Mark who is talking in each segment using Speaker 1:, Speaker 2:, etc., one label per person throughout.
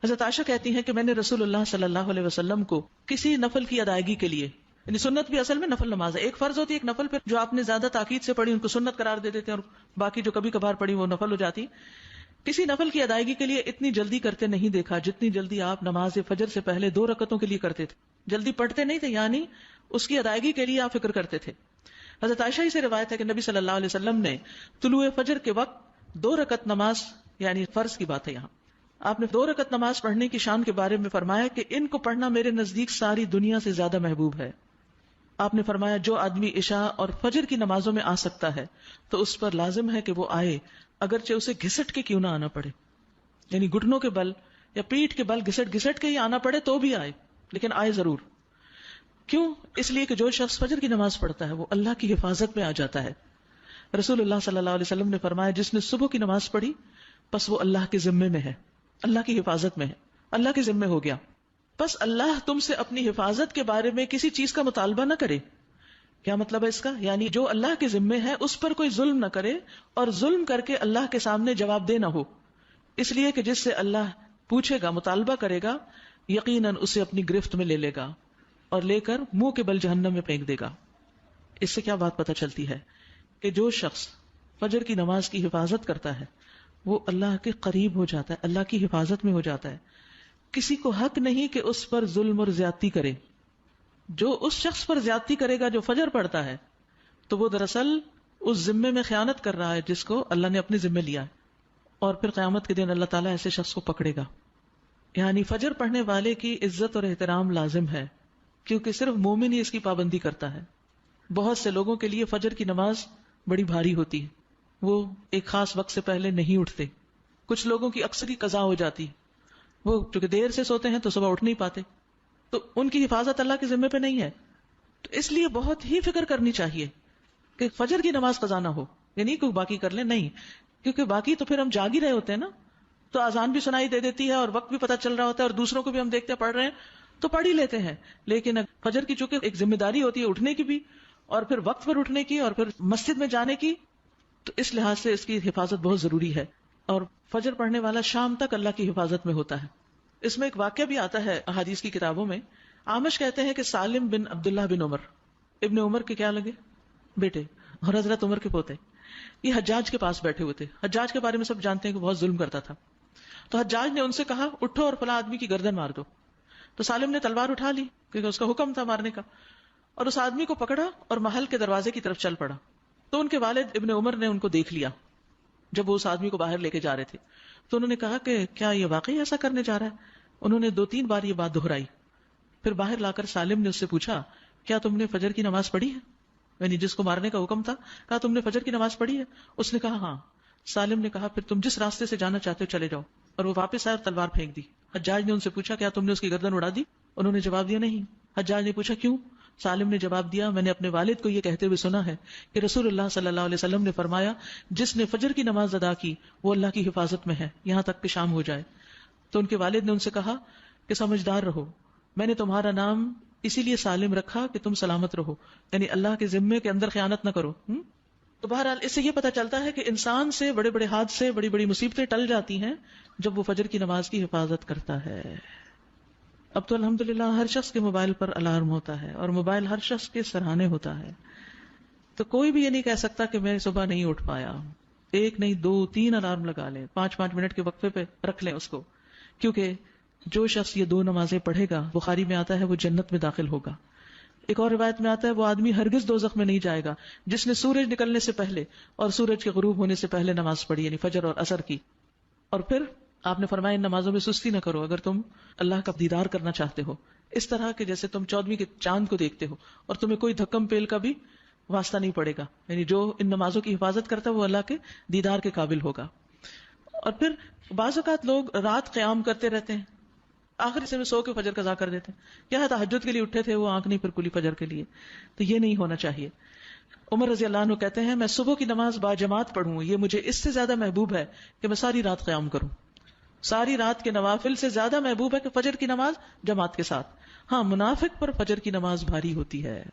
Speaker 1: حضرت عائشہ کہتی ہیں کہ میں نے رسول اللہ صلی اللہ علیہ وسلم کو کسی نفل کی ادائیگی کے لیے، یعنی سنت بھی اصل میں نفل نماز ہے، ایک فرض ہوتی ہے ایک نفل، پھر جو آپ نے زیادہ تاکید سے پڑھی ان کو سنت قرار دے دیتے ہیں اور باقی جو کبھی کبھار پڑھی وہ نفل ہو جاتی. کسی نفل کی ادائیگی کے لیے اتنی جلدی کرتے نہیں دیکھا جتنی جلدی آپ نماز فجر سے پہلے 2 رکعتوں کے لیے کرتے تھے. جلدی پڑھتے نہیں تھے، یعنی اس کی ادائیگی کے لیے آپ فکر کرتے تھے. حضرت عائشہ ہی سے روایت ہے کہ نبی صلی اللہ علیہ وسلم نے طلوع فجر کے وقت 2 رکعت نماز، یعنی فرض کی بات ہے یہاں، آپ نے 2 رکعت نماز پڑھنے کی شان کے بارے میں فرمایا کہ ان کو پڑھنا میرے نزدیک ساری دنیا سے زیادہ محبوب ہے. آپ نے فرمایا جو آدمی عشاء اور فجر کی نمازوں میں آ سکتا ہے تو اس پر لازم ہے کہ وہ آئے، اگرچہ اسے گھسٹ کے کیوں نہ آنا پڑے، یعنی گھٹنوں کے بل یا پیٹھ کے بل گھسٹ گھسٹ کے ہی آنا پڑے تو بھی آئے، لیکن آئے ضرور. کیوں؟ اس لیے کہ جو شخص فجر کی نماز پڑھتا ہے وہ اللہ کی حفاظت میں آ جاتا ہے. رسول اللہ صلی اللہ علیہ وسلم نے فرمایا جس نے صبح کی نماز پڑھی پس وہ اللہ کے ذمے میں ہے، اللہ کی حفاظت میں ہے، اللہ کے ذمے ہو گیا. بس اللہ تم سے اپنی حفاظت کے بارے میں کسی چیز کا مطالبہ نہ کرے. کیا مطلب ہے اس کا؟ یعنی جو اللہ کے ذمے ہے اس پر کوئی ظلم نہ کرے اور ظلم کر کے اللہ کے سامنے جواب دے نہ ہو، اس لیے کہ جس سے اللہ پوچھے گا، مطالبہ کرے گا، یقیناً اسے اپنی گرفت میں لے لے گا اور لے کر منہ کے بل جہنم میں پھینک دے گا. اس سے کیا بات پتہ چلتی ہے کہ جو شخص فجر کی نماز کی حفاظت کرتا ہے وہ اللہ کے قریب ہو جاتا ہے، اللہ کی حفاظت میں ہو جاتا ہے. کسی کو حق نہیں کہ اس پر ظلم اور زیادتی کرے. جو اس شخص پر زیادتی کرے گا جو فجر پڑھتا ہے تو وہ دراصل اس ذمے میں خیانت کر رہا ہے جس کو اللہ نے اپنے ذمے لیا ہے، اور پھر قیامت کے دن اللہ تعالیٰ ایسے شخص کو پکڑے گا. یعنی فجر پڑھنے والے کی عزت اور احترام لازم ہے، کیونکہ صرف مومن ہی اس کی پابندی کرتا ہے. بہت سے لوگوں کے لیے فجر کی نماز بڑی بھاری ہوتی ہے، وہ ایک خاص وقت سے پہلے نہیں اٹھتے. کچھ لوگوں کی اکثر ہی قضا ہو جاتی ہے، وہ چونکہ دیر سے سوتے ہیں تو صبح اٹھ نہیں پاتے، تو ان کی حفاظت اللہ کے ذمے پہ نہیں ہے. تو اس لیے بہت ہی فکر کرنی چاہیے کہ فجر کی نماز قضا نہ ہو، یعنی کوئی باقی کر لیں، نہیں، کیونکہ باقی تو پھر ہم جاگ ہی رہے ہوتے ہیں نا، تو اذان بھی سنائی دے دیتی ہے اور وقت بھی پتہ چل رہا ہوتا ہے اور دوسروں کو بھی ہم دیکھتے پڑھ رہے ہیں تو پڑھ ہی لیتے ہیں. لیکن فجر کی چونکہ ایک ذمہ داری ہوتی ہے اٹھنے کی بھی، اور پھر وقت پر اٹھنے کی، اور پھر مسجد میں جانے کی، تو اس لحاظ سے اس کی حفاظت بہت ضروری ہے. اور فجر پڑھنے والا شام تک اللہ کی حفاظت میں ہوتا ہے. اس میں ایک واقعہ بھی آتا ہے احادیث کی کتابوں میں. عامش کہتے ہیں کہ سالم بن عبداللہ بن عمر، ابن عمر کے کیا لگے بیٹے اور حضرت عمر کے پوتے، یہ حجاج کے پاس بیٹھے ہوئے تھے. حجاج کے بارے میں سب جانتے ہیں کہ بہت ظلم کرتا تھا. تو حجاج نے ان سے کہا اٹھو اور فلاں آدمی کی گردن مار دو. تو سالم نے تلوار اٹھا لی کیونکہ اس کا حکم تھا مارنے کا، اور اس آدمی کو پکڑا اور محل کے دروازے کی طرف چل پڑا. تو ان کے والد ابن عمر نے ان کو دیکھ لیا جب وہ اس آدمی کو باہر لے کے جا رہے تھے. تو انہوں نے کہا کہ کیا یہ واقعی ایسا کرنے جا رہا ہے؟ انہوں نے 2-3 بار یہ بات دہرائی. پھر باہر لا کر سالم نے اس سے پوچھا کیا تم نے فجر کی نماز پڑھی ہے؟ یعنی جس کو مارنے کا حکم تھا، کہا تم نے فجر کی نماز پڑھی ہے؟ اس نے کہا ہاں. سالم نے کہا پھر تم جس راستے سے جانا چاہتے ہو چلے جاؤ، اور وہ واپس آئے اور تلوار پھینک دی. حجاج نے ان سے پوچھا کیا تم نے اس کی گردن اڑا دی؟ انہوں نے جواب دیا نہیں. حجاج نے پوچھا کیوں؟ سالم نے جواب دیا میں نے اپنے والد کو یہ کہتے ہوئے سنا ہے کہ رسول اللہ صلی اللہ علیہ وسلم نے فرمایا جس نے فجر کی نماز ادا کی وہ اللہ کی حفاظت میں ہے یہاں تک کہ شام ہو جائے. تو ان کے والد نے ان سے کہا کہ سمجھدار رہو، میں نے تمہارا نام اسی لیے سالم رکھا کہ تم سلامت رہو، یعنی اللہ کے ذمے کے اندر خیانت نہ کرو. تو بہرحال اس سے یہ پتہ چلتا ہے کہ انسان سے بڑے بڑے حادثے، بڑی بڑی مصیبتیں ٹل جاتی ہیں جب وہ فجر کی نماز کی حفاظت کرتا ہے. اب تو الحمدللہ ہر شخص کے موبائل پر الارم ہوتا ہے اور موبائل ہر شخص کے سرہانے ہوتا ہے، تو کوئی بھی یہ نہیں کہہ سکتا کہ میں صبح نہیں اٹھ پایا. 1 نہیں 2 3 الارم لگا لیں، 5 منٹ کے وقفے پہ رکھ لیں اس کو، کیونکہ جو شخص یہ 2 نمازیں پڑھے گا، بخاری میں آتا ہے وہ جنت میں داخل ہوگا. ایک اور روایت میں آتا ہے وہ آدمی ہرگز دوزخ میں نہیں جائے گا جس نے سورج نکلنے سے پہلے اور سورج کے غروب ہونے سے پہلے نماز پڑھی، یعنی فجر اور عصر کی. اور پھر آپ نے فرمایا ان نمازوں میں سستی نہ کرو اگر تم اللہ کا دیدار کرنا چاہتے ہو، اس طرح کہ جیسے تم 14ویں کے چاند کو دیکھتے ہو اور تمہیں کوئی دھکم پیل کا بھی واسطہ نہیں پڑے گا. یعنی جو ان نمازوں کی حفاظت کرتا ہے وہ اللہ کے دیدار کے قابل ہوگا. اور پھر بعض اوقات لوگ رات قیام کرتے رہتے ہیں، آخر سے میں سو کے فجر قضا کر دیتے ہیں، کیا تہجد کے لیے اٹھے تھے وہ آنکھ نہیں پھر کلی فجر کے لیے. تو یہ نہیں ہونا چاہیے. عمر رضی اللہ عنہ کہتے ہیں میں صبح کی نماز باجماعت پڑھوں یہ مجھے اس سے زیادہ محبوب ہے کہ میں ساری رات قیام کروں. ساری رات کے نوافل سے زیادہ محبوب ہے کہ فجر کی نماز جماعت کے ساتھ. ہاں منافق پر فجر کی نماز بھاری ہوتی ہے،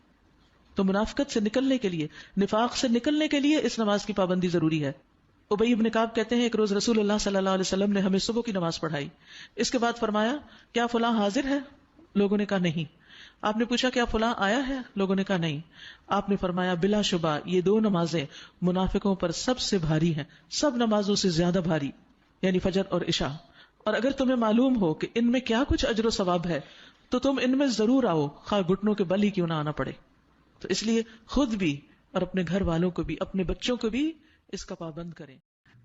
Speaker 1: تو منافقت سے نکلنے کے لیے، نفاق سے نکلنے کے لیے اس نماز کی پابندی ضروری ہے. ابی ابن کعب کہتے ہیں ایک روز رسول اللہ صلی اللہ علیہ وسلم نے ہمیں صبح کی نماز پڑھائی. اس کے بعد فرمایا کیا فلاں حاضر ہے؟ لوگوں نے کہا نہیں. آپ نے پوچھا کیا فلاں آیا ہے؟ لوگوں نے کہا نہیں. آپ نے فرمایا بلا شبہ یہ دو نمازیں منافقوں پر سب سے بھاری ہیں، سب نمازوں سے زیادہ بھاری، یعنی فجر اور عشاء. اور اگر تمہیں معلوم ہو کہ ان میں کیا کچھ اجر و ثواب ہے تو تم ان میں ضرور آؤ، خواہ گھٹنوں کے بل ہی کیوں نہ آنا پڑے. تو اس لیے خود بھی اور اپنے گھر والوں کو بھی، اپنے بچوں کو بھی اس کا پابند کریں.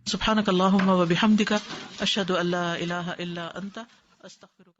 Speaker 1: سبحانک اللہم و بحمدک، اشہد ان لا الہ الا انت، استغفرک.